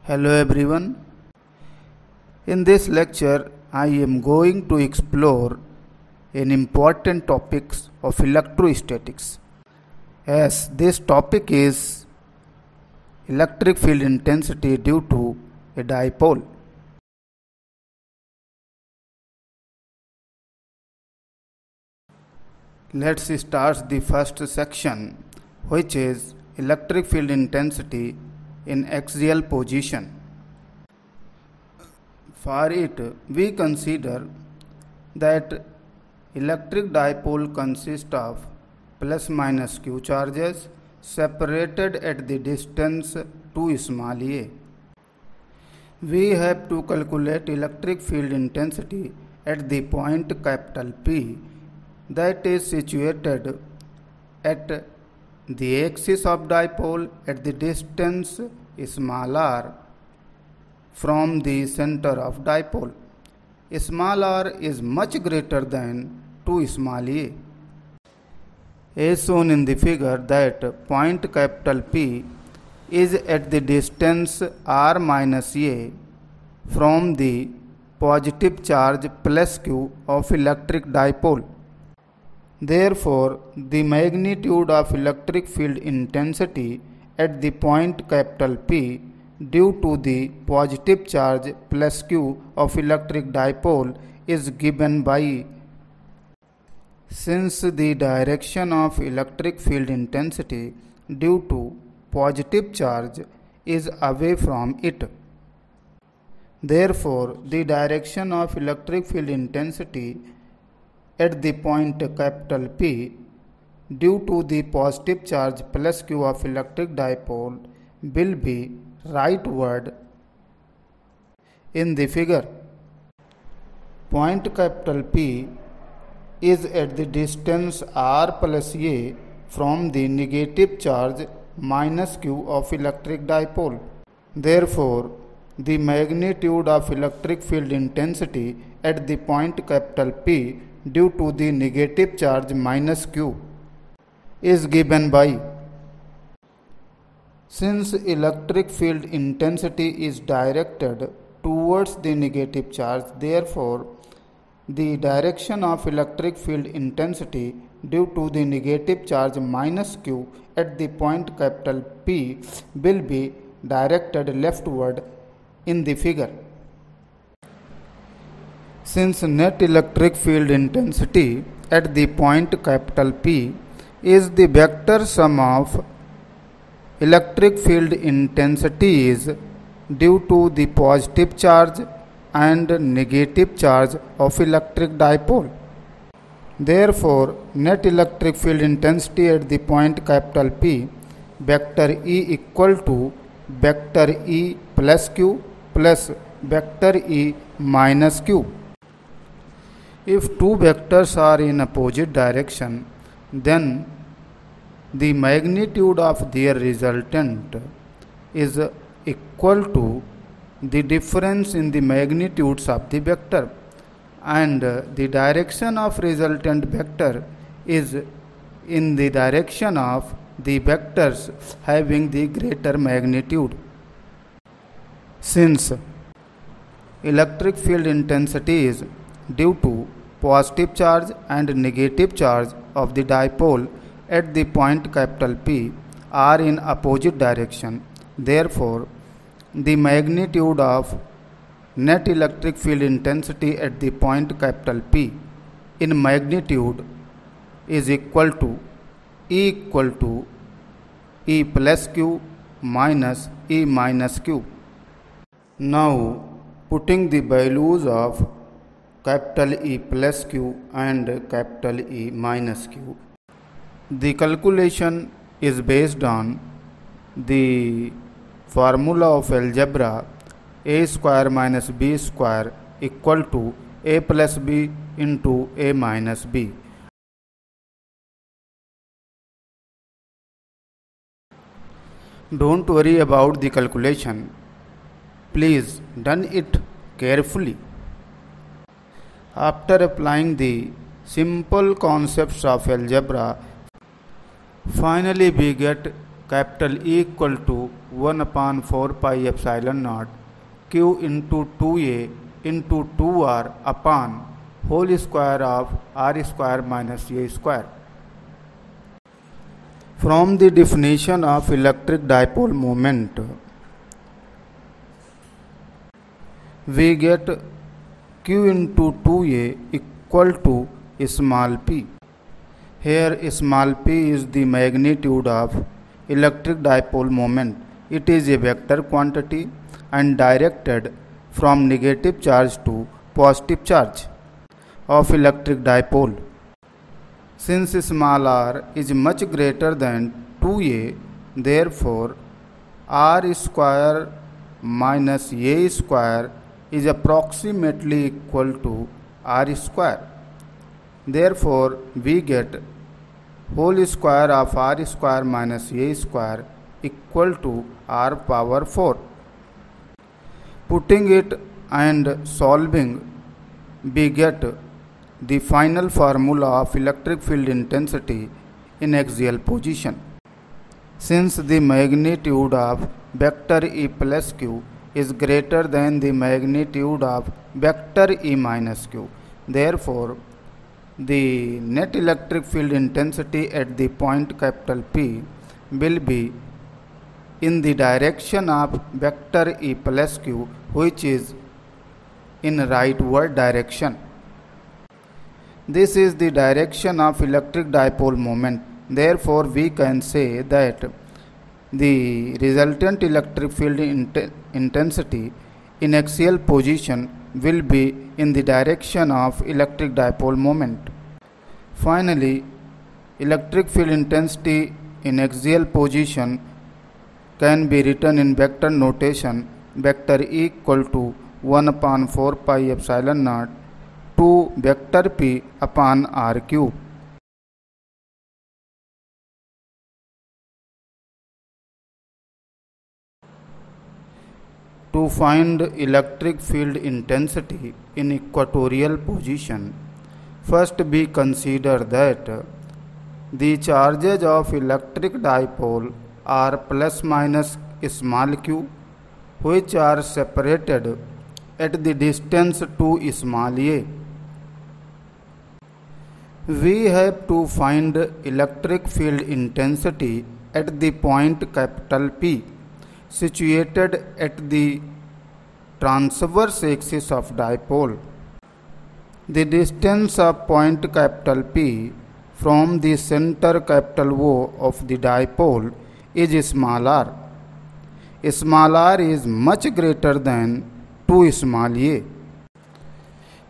Hello everyone. In this lecture, I am going to explore an important topic of electrostatics. As this topic is electric field intensity due to a dipole. Let's start the first section, which is electric field intensity in axial position. For it, we consider that electric dipole consists of plus minus q charges separated at the distance 2 small a. We have to calculate electric field intensity at the point capital P that is situated at the axis of dipole at the distance small r from the center of dipole. Small r is much greater than 2 small a. As shown in the figure that point capital P is at the distance r minus a from the positive charge plus q of electric dipole. Therefore, the magnitude of electric field intensity at the point capital P due to the positive charge plus q of electric dipole is given by, since the direction of electric field intensity due to positive charge is away from it. Therefore, the direction of electric field intensity at the point capital P due to the positive charge plus q of electric dipole will be rightward in the figure. Point capital P is at the distance r plus a from the negative charge minus q of electric dipole. Therefore, the magnitude of electric field intensity at the point capital P due to the negative charge minus q is given by, since electric field intensity is directed towards the negative charge, therefore the direction of electric field intensity due to the negative charge minus q at the point capital P will be directed leftward in the figure. Since net electric field intensity at the point capital P is the vector sum of electric field intensities due to the positive charge and negative charge of electric dipole. Therefore, net electric field intensity at the point capital P vector E equal to vector E plus q plus vector E minus q. If two vectors are in opposite direction, then the magnitude of their resultant is equal to the difference in the magnitudes of the vector, and the direction of resultant vector is in the direction of the vectors having the greater magnitude. Since electric field intensity is due to positive charge and negative charge of the dipole at the point capital P are in opposite direction, therefore the magnitude of net electric field intensity at the point capital P in magnitude is equal to E plus q minus E minus q. Now, putting the values of capital E plus q and capital E minus q, the calculation is based on the formula of algebra a square minus b square equal to a plus b into a minus b. Don't worry about the calculation. Please done it carefully. After applying the simple concepts of algebra, finally we get capital E equal to 1 upon 4 pi epsilon naught q into 2a into 2r upon whole square of r square minus a square. From the definition of electric dipole moment, we get q into 2a equal to small p. Here small p is the magnitude of electric dipole moment. It is a vector quantity and directed from negative charge to positive charge of electric dipole. Since small r is much greater than 2a, therefore r square minus a square is approximately equal to r square. Therefore, we get whole square of r square minus a square equal to r power 4. Putting it and solving, we get the final formula of electric field intensity in axial position. Since the magnitude of vector E plus q is greater than the magnitude of vector E minus q, therefore the net electric field intensity at the point capital P will be in the direction of vector E plus q, which is in rightward direction. This is the direction of electric dipole moment. Therefore, we can say that the resultant electric field intensity in axial position will be in the direction of electric dipole moment. Finally, electric field intensity in axial position can be written in vector notation. Vector E equal to 1 upon 4 pi epsilon naught to vector p upon r cube. To find electric field intensity in equatorial position, first we consider that the charges of electric dipole are plus minus small q, which are separated at the distance to small a. We have to find electric field intensity at the point capital P, situated at the transverse axis of dipole. The distance of point capital P from the center capital O of the dipole is small r. Small r is much greater than 2 small a.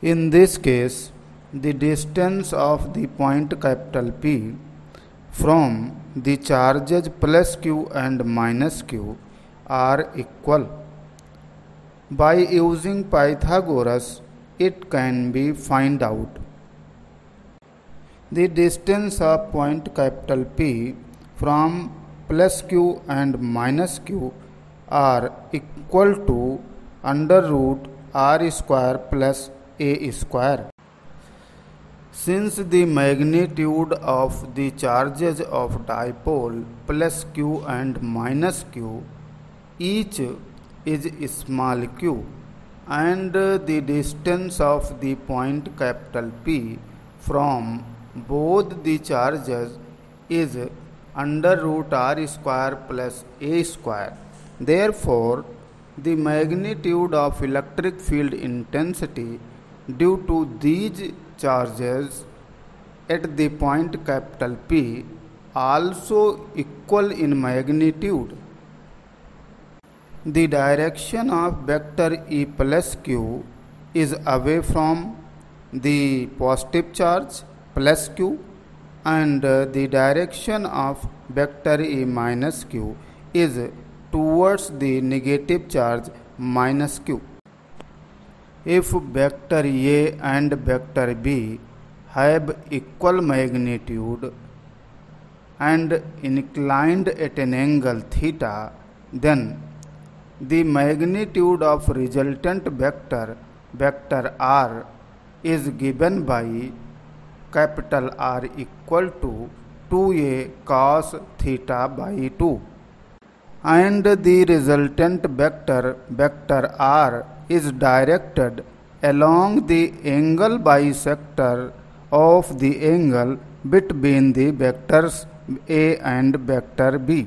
In this case, the distance of the point capital P from the charges plus q and minus q are equal. By using Pythagoras, it can be found out. The distance of point capital P from plus q and minus q are equal to under root r square plus a square. Since the magnitude of the charges of dipole plus q and minus q each is small q, and the distance of the point capital P from both the charges is under root r square plus a square. Therefore, the magnitude of electric field intensity due to these charges at the point capital P also equal in magnitude. The direction of vector E plus q is away from the positive charge plus q, and the direction of vector E minus q is towards the negative charge minus q. If vector A and vector B have equal magnitude and inclined at an angle theta, then the magnitude of resultant vector R is given by capital R equal to 2a cos theta by 2, and the resultant vector r is directed along the angle bisector of the angle between the vectors a and vector b.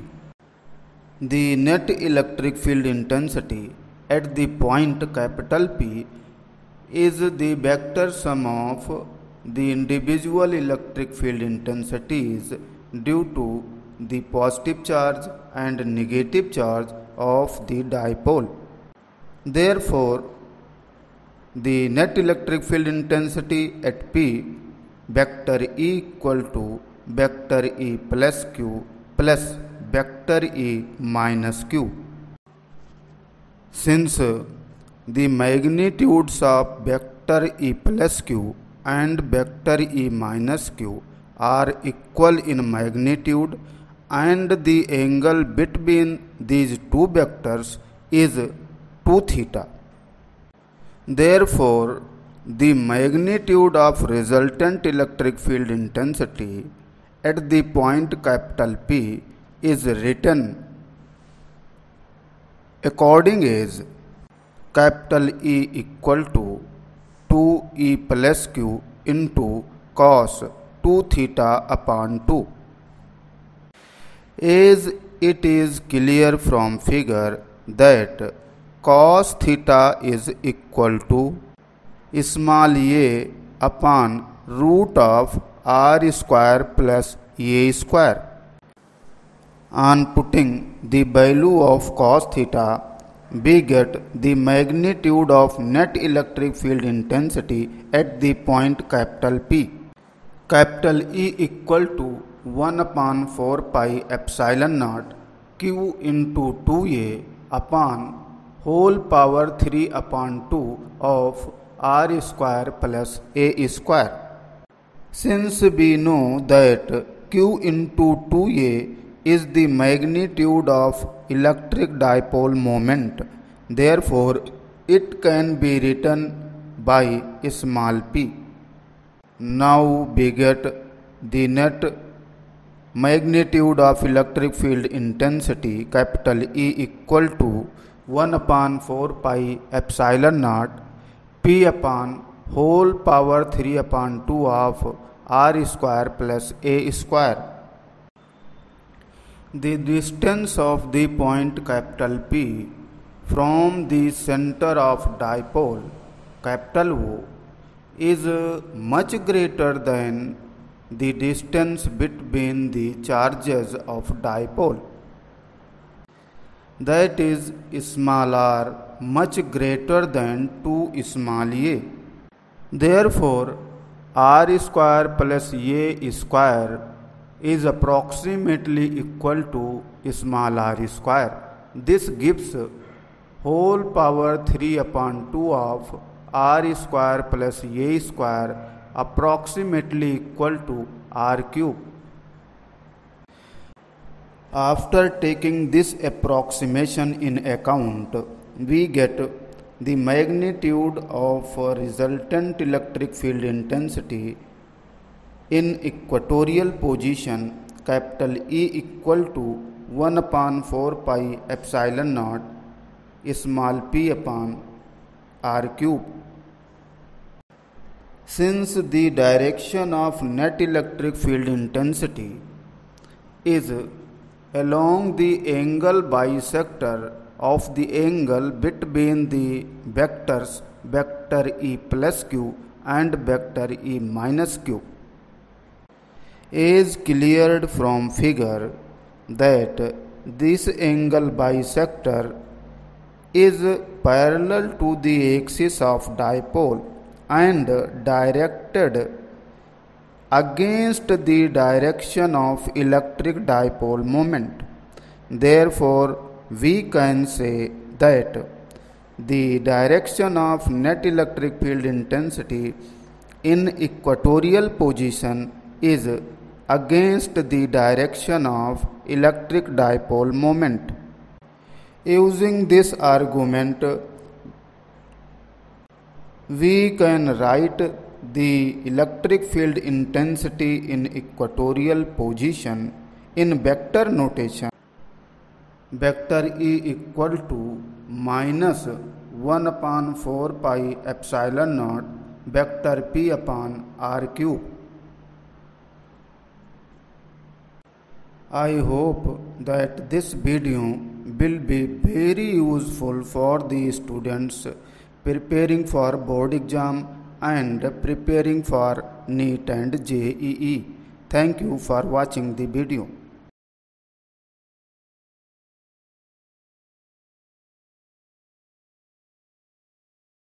The net electric field intensity at the point capital P is the vector sum of the individual electric field intensities due to the positive charge and negative charge of the dipole. Therefore, the net electric field intensity at P vector E equal to vector E plus Q plus vector E minus Q. Since the magnitudes of vector E plus Q and vector E minus Q are equal in magnitude and the angle between these two vectors is 2 theta. Therefore, the magnitude of resultant electric field intensity at the point capital P is written according as capital E equal to 2E plus Q into cos 2 theta upon 2. As it is clear from figure that cos theta is equal to small a upon root of r square plus a square. On putting the value of cos theta, we get the magnitude of net electric field intensity at the point capital P. Capital E equal to 1 upon 4 pi epsilon naught Q into 2a upon whole power 3 upon 2 of r square plus a square. Since we know that Q into 2a is the magnitude of electric dipole moment, therefore it can be written by small p. Now we get the net magnitude of electric field intensity capital E equal to 1 upon 4 pi epsilon naught P upon whole power 3 upon 2 of r square plus a square. The distance of the point capital P from the center of dipole capital O is much greater than the distance between the charges of dipole, that is small r much greater than 2 small a. Therefore, r square plus a square is approximately equal to small r square. This gives whole power 3 upon 2 of r square plus a square approximately equal to r cube. After taking this approximation in account, we get the magnitude of resultant electric field intensity in equatorial position capital E equal to 1 upon 4 pi epsilon naught small p upon r cube. Since the direction of net electric field intensity is along the angle bisector of the angle between the vectors vector E plus Q and vector E minus Q, is cleared from figure that this angle bisector is parallel to the axis of dipole and directed against the direction of electric dipole moment. Therefore, we can say that the direction of net electric field intensity in equatorial position is against the direction of electric dipole moment. Using this argument, we can write the electric field intensity in equatorial position in vector notation. Vector E equal to minus 1 upon 4 pi epsilon naught vector P upon R cube. I hope that this video will be very useful for the students preparing for board exam and preparing for NEET and JEE. Thank you for watching the video.